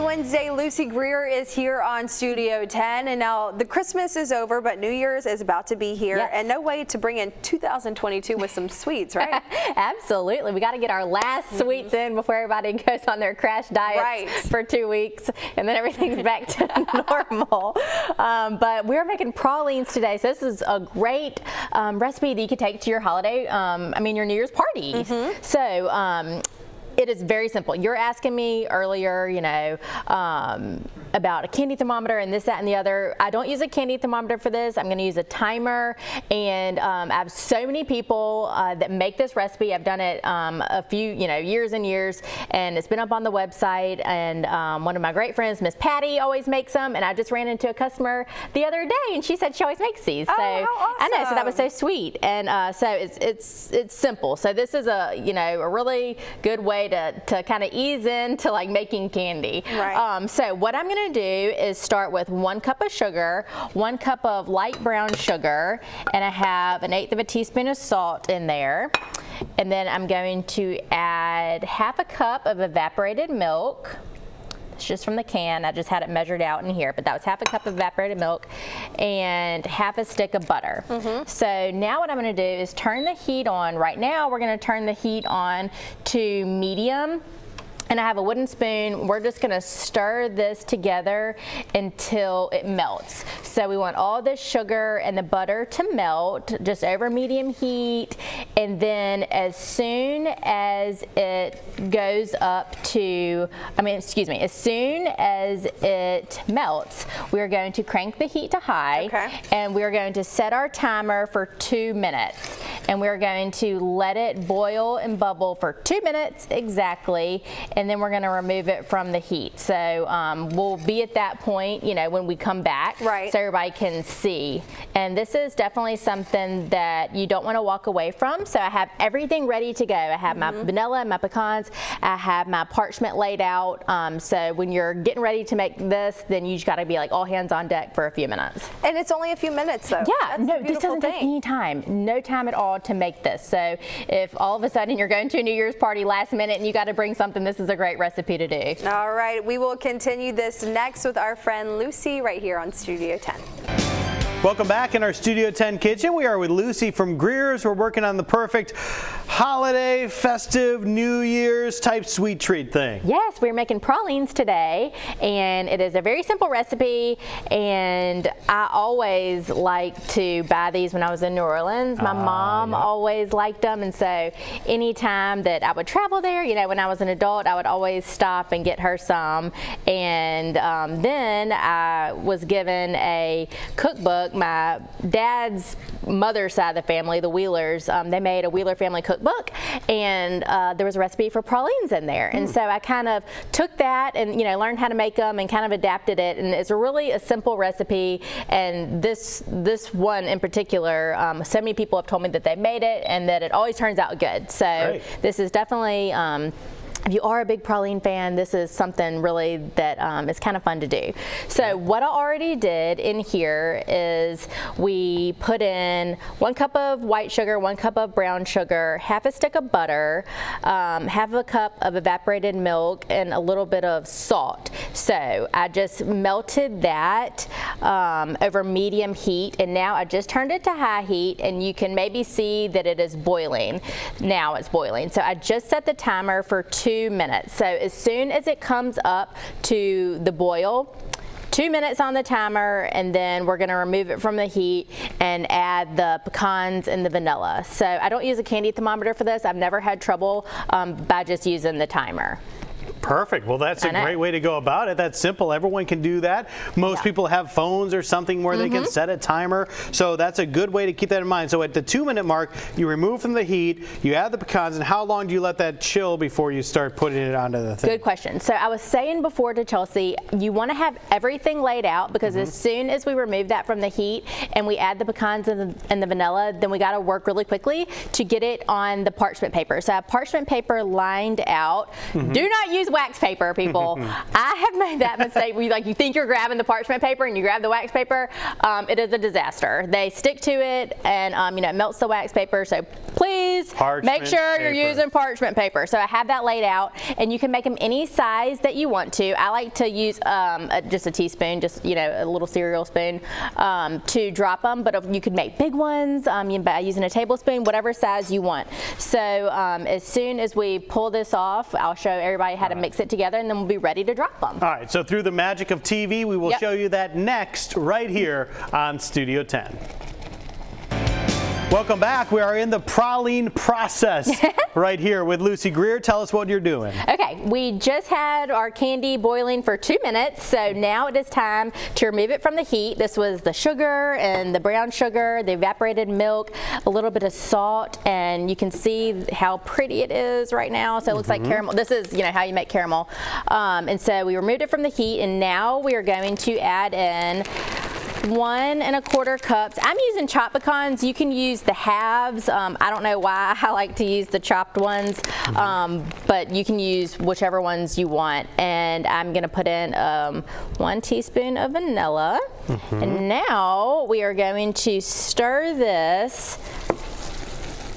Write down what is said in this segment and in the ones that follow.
Wednesday. Lucy Greer is here on Studio 10, and now the Christmas is over, but New Year's is about to be here, yes. and no way to bring in 2022 with some sweets, right? Absolutely. We got to get our last sweets in before everybody goes on their crash diets for 2 weeks, and then everything's back to normal. But we're making pralines today, so this is a great recipe that you could take to your holiday, your New Year's party. So it is very simple. You're asking me earlier, about a candy thermometer and this, that, and the other. I don't use a candy thermometer for this. I'm going to use a timer, and I have so many people that make this recipe. I've done it a few, years and years, and it's been up on the website. And one of my great friends, Miss Patty, always makes them. And I just ran into a customer the other day, and she said she always makes these. So how awesome. I know, so that was so sweet. And so it's simple. So this is a really good way to kind of ease into like making candy. Right. So what I'm going to do is start with 1 cup of sugar, 1 cup of light brown sugar, and I have 1/8 teaspoon of salt in there. And then I'm going to add 1/2 cup of evaporated milk. It's just from the can. I just had it measured out in here, but that was 1/2 cup of evaporated milk and 1/2 stick of butter. So now what I'm going to do is turn the heat on. Right now we're going to turn the heat on to medium. And I have a wooden spoon. We're just gonna stir this together until it melts. So we want all this sugar and the butter to melt just over medium heat. And then as soon as it goes up to, as soon as it melts, we're going to crank the heat to high. And we're going to set our timer for 2 minutes. And we're going to let it boil and bubble for 2 minutes exactly. And then we're going to remove it from the heat. So we'll be at that point, when we come back, so everybody can see. And this is definitely something that you don't want to walk away from. So I have everything ready to go. I have my vanilla and my pecans. I have my parchment laid out. So when you're getting ready to make this, then you just got to be like all hands on deck for a few minutes. And it's only a few minutes, though. Yeah, no, this doesn't take any time. No time at all to make this. So if all of a sudden you're going to a New Year's party last minute and you got to bring something, this is a great recipe to do. All right, we will continue this next with our friend Lucy right here on Studio 10. Welcome back in our Studio 10 kitchen. We are with Lucy from Greer's. We're working on the perfect holiday, festive, New Year's type sweet treat thing. Yes, we're making pralines today, and it is a very simple recipe, and I always like to buy these when I was in New Orleans. My mom always liked them, and so anytime that I would travel there, when I was an adult, I would always stop and get her some. And then I was given a cookbook. My dad's mother's side of the family, the Wheelers, they made a Wheeler family cookbook, and there was a recipe for pralines in there. And so I kind of took that and learned how to make them and kind of adapted it. And it's really a simple recipe. And this one in particular, so many people have told me that they made it and that it always turns out good. So this is definitely. If you are a big praline fan, this is something really that is kind of fun to do. So what I already did in here is we put in 1 cup of white sugar, 1 cup of brown sugar, 1/2 stick of butter, 1/2 cup of evaporated milk, and a little bit of salt. So I just melted that over medium heat, and now I just turned it to high heat, and you can maybe see that it is boiling. Now it's boiling. So I just set the timer for 2 minutes. So as soon as it comes up to the boil, 2 minutes on the timer, and then we're going to remove it from the heat and add the pecans and the vanilla. So I don't use a candy thermometer for this. I've never had trouble by just using the timer. Perfect. Well, that's a great way to go about it. That's simple. Everyone can do that. Most people have phones or something where they can set a timer. So that's a good way to keep that in mind. So at the 2 minute mark, you remove from the heat, you add the pecans, and how long do you let that chill before you start putting it onto the thing? Good question. So I was saying before to Chelsea, you want to have everything laid out, because as soon as we remove that from the heat and we add the pecans and the vanilla, then we got to work really quickly to get it on the parchment paper. So I have parchment paper lined out. Do not use use wax paper, people. I have made that mistake where you think you're grabbing the parchment paper and you grab the wax paper. It is a disaster. They stick to it, and it melts the wax paper. So please make sure you're using parchment paper. So I have that laid out, and you can make them any size that you want to. I like to use just a teaspoon, just a little cereal spoon, to drop them. But you could make big ones by using a tablespoon, whatever size you want. So as soon as we pull this off, I'll show everybody how to mix it together, and then we'll be ready to drop them. All right, so through the magic of TV, we will show you that next right here on Studio 10. Welcome back. We are in the praline process right here with Lucy Greer. Tell us what you're doing. Okay, we just had our candy boiling for 2 minutes, so now it is time to remove it from the heat. This was the sugar and the brown sugar, the evaporated milk, a little bit of salt, and you can see how pretty it is right now. So it looks like caramel. This is, how you make caramel. And so we removed it from the heat, and now we are going to add in 1 1/4 cups. I'm using chopped pecans. You can use the halves. I don't know why I like to use the chopped ones, but you can use whichever ones you want. And I'm going to put in 1 teaspoon of vanilla. And now we are going to stir this.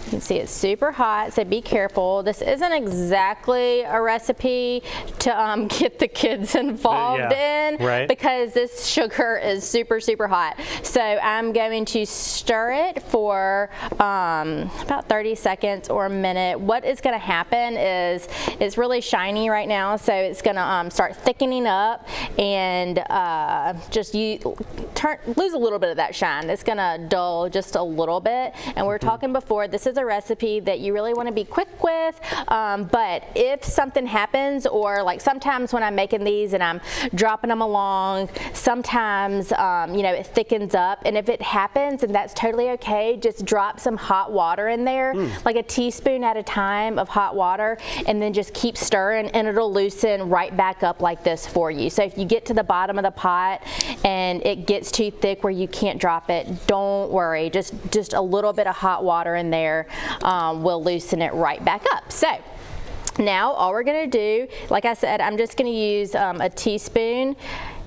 You can see it's super hot, so be careful. This isn't exactly a recipe to get the kids involved in, because this sugar is super, super hot. So I'm going to stir it for about 30 seconds or a minute. What is going to happen is it's really shiny right now, so it's going to start thickening up and lose a little bit of that shine. It's going to dull just a little bit. And we were talking before, this is a recipe that you really want to be quick with, but if something happens, or like sometimes when I'm making these and I'm dropping them along, sometimes it thickens up, and if it happens, and that's totally okay, just drop some hot water in there, like a teaspoon at a time of hot water, and then just keep stirring, and it'll loosen right back up like this for you. So if you get to the bottom of the pot and it gets too thick where you can't drop it, don't worry, just a little bit of hot water in there will loosen it right back up. So now all we're going to do, like I said, I'm just going to use a teaspoon,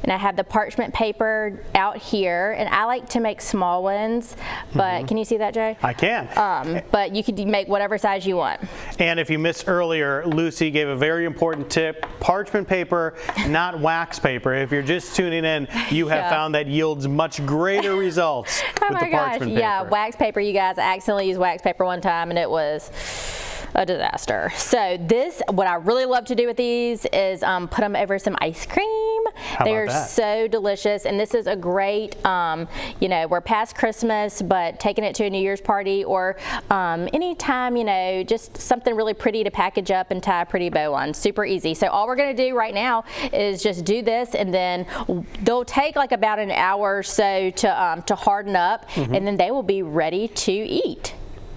and I have the parchment paper out here, and I like to make small ones, but can you see that, Joe? I can. But you could make whatever size you want. And if you missed earlier, Lucy gave a very important tip: parchment paper, not wax paper. If you're just tuning in, you have found that yields much greater results with the parchment paper. Yeah, wax paper, you guys. I accidentally used wax paper one time, and it was a disaster. So what I really love to do with these is put them over some ice cream. They're so delicious, and this is a great, we're past Christmas, but taking it to a New Year's party, or anytime, just something really pretty to package up and tie a pretty bow on. Super easy. So all we're going to do right now is just do this, and then they'll take like about an hour or so to harden up, and then they will be ready to eat.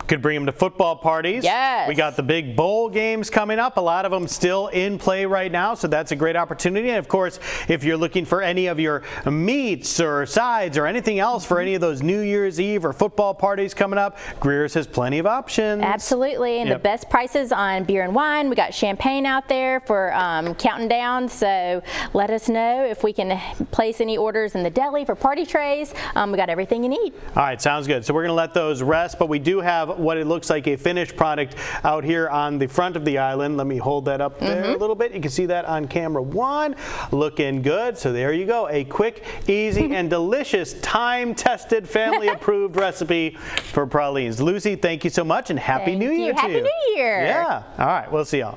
Could bring them to football parties. Yes. We got the big bowl games coming up. A lot of them still in play right now, so that's a great opportunity. And of course, if you're looking for any of your meats or sides or anything else for any of those New Year's Eve or football parties coming up, Greer's has plenty of options. Absolutely, and the best prices on beer and wine. We got champagne out there for counting down, so let us know if we can place any orders in the deli for party trays. We got everything you need. All right, sounds good. So we're going to let those rest, but we do have what it looks like a finished product out here on the front of the island. Let me hold that up there a little bit. You can see that on camera 1. Looking good. So there you go. A quick, easy, and delicious, time-tested, family-approved recipe for pralines. Lucy, thank you so much, and Happy New Year to you. Happy New Year. Yeah. All right. We'll see y'all.